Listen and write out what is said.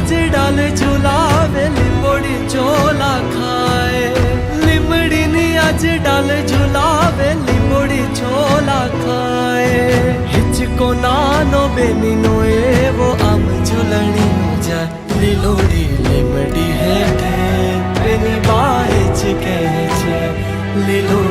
आज डाल झुलावे लिंबोड़ी चोला खाए लिमड़ी नी आज डाल झुलावे लिंबोड़ी चोला खाए हिचको नानो बेनी नो एवो आम झुलणी जाए લીલોડી લીમડી હેઠે તેની બાજ કહે છે લીલો